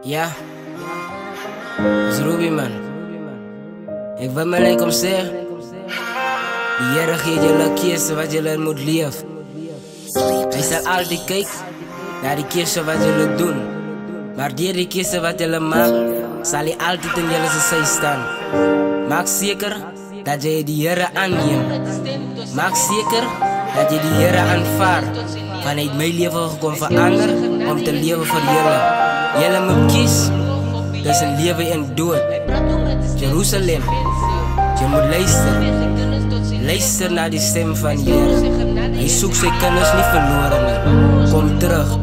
Ja, is Ruby man. Ik wil me lekker zeggen. Die Heere geeft jullie kiezen wat jullie moet leven. Hij zal altijd kijken naar die kiezen wat jullie doen. Maar die kiezen wat jullie maken, zal hij altijd in jullie zij staan. Maak zeker dat je die Heere aanneemt. Maak zeker dat je die Heere aanvaardt. Vanuit mijn leven gewoon veranderen om te leven voor jullie. Jullie moet kiezen tussen leven en dood. Jeruzalem, je moet luisteren. Luister naar die stem van Heer. Hij zoekt zijn kennis niet verloren. Kom terug.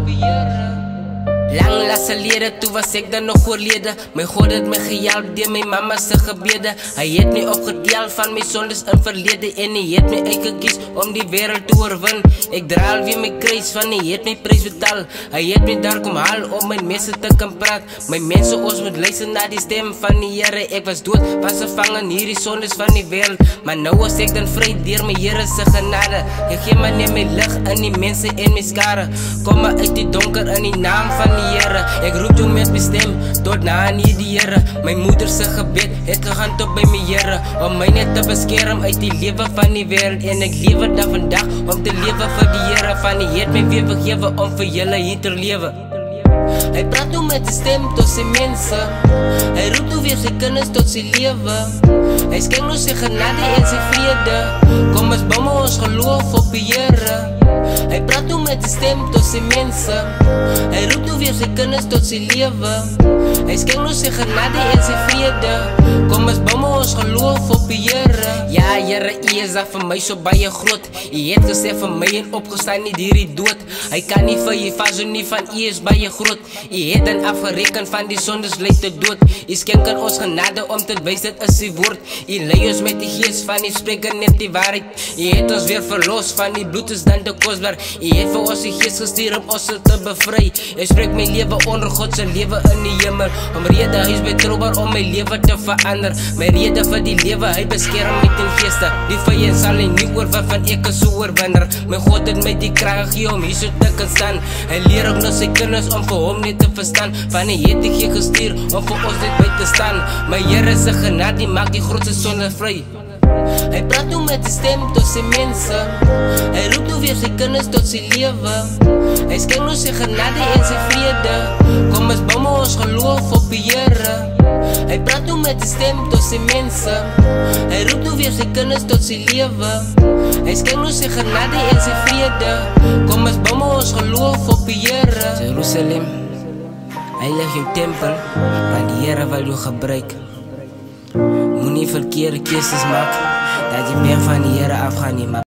Lang laatste leren, toen was ik dan nog voorleden. Mijn God heeft me gehelpt door mijn mama's gebeden. Hij heeft me opgedeeld van mijn zondes en verleden. En hij heeft me uitgekies om die wereld te overwinnen. Ik draai alweer mijn kruis van, hij heeft mijn prijs betaald. Hij heeft me daar kom halen om mijn mensen te kunnen praten. Mijn mensen ons moet luisteren naar die stem van die Heere. Ik was dood, was gevangen, hier die zondes van die wereld. Maar nou was ik dan vrij door mijn Heere zijn genade. Je geeft me neer mijn licht en die mensen in mijn skaren. Kom maar uit die donker in die naam van die Heere. Ik roep jou met mijn stem, tot na aan die Heere. Mijn moeder zijn gebed, het gegaan tot bij mijn Heere. Om mij net te beschermen uit die leven van die wereld. En ik leef dan vandaag om te leven voor die Heere. Van die heeft mij weer vergeven om voor jullie hier te leven. Hij praat nu met de stem tot zijn mensen. Hij roept nu weer zijn kennis tot zijn leven. Hij schenkt nu zijn genade en zijn vrede. Kom eens bouwen ons geloof op de Heere. Hij praat nu met de stem tot zijn mensen. Hij roept nu weer zijn kennis tot zijn leven. Hij schenkt nu zijn genade en zijn vrede. Kom eens bouwen ons geloof op de Heere. Ja, Heere, hij is daar voor mij zo bij je groot. Hij heeft gezegd voor mij en opgestaan, niet hier hij dood. Hij kan niet van je vast, zo niet van hij is bij je groot. Hij heeft dan afgerekend van die zondes leidt de dood. Hij schenkt ons genade om te wijzen dat is zijn woord. Hij leidt ons met die geest van die spreken net die waarheid. Hij heeft ons weer verlost van die bloed is dan te kostbaar. Hij heeft voor ons die geest gestuurd om ons te bevrijden. Hij spreekt mijn leven onder God zijn leven in die hemel. Om reden hij is betrouwbaar om mijn leven te veranderen. Mijn reden voor die leven hij beschermt met een geesten. Die vijand zal hij niet oorwen van ik een overwinnaar. Mijn God heeft mij die kracht gegeven om hier zo te kunnen staan. Hij leert ook nog zijn kennis om voor hem niet te verstaan. Van hij heeft die geest gestuurd om voor ons niet bij te staan. Mijn Heere zijn genade die maakt die grootste zonde vrij. Hij praat nu met de stem tot zijn mensen. Hij roept nu weer zijn kennis tot zijn leven. Hij schenkt nu zijn genade en zijn vrede. Kom eens bouwen ons geloof op de Heere. Hij praat nu met de stem tot zijn mensen. Hij roept nu weer zijn kennis tot zijn leven. Hij schenkt nu zijn genade en zijn vrede. Kom eens bouwen ons geloof op de Heere. Jeruzalem, heilig je tempel, waar die Heere wil je gebruiken. Moet niet verkeerde keuzes maken, dat je weg van die Heere afgaan niet maakt.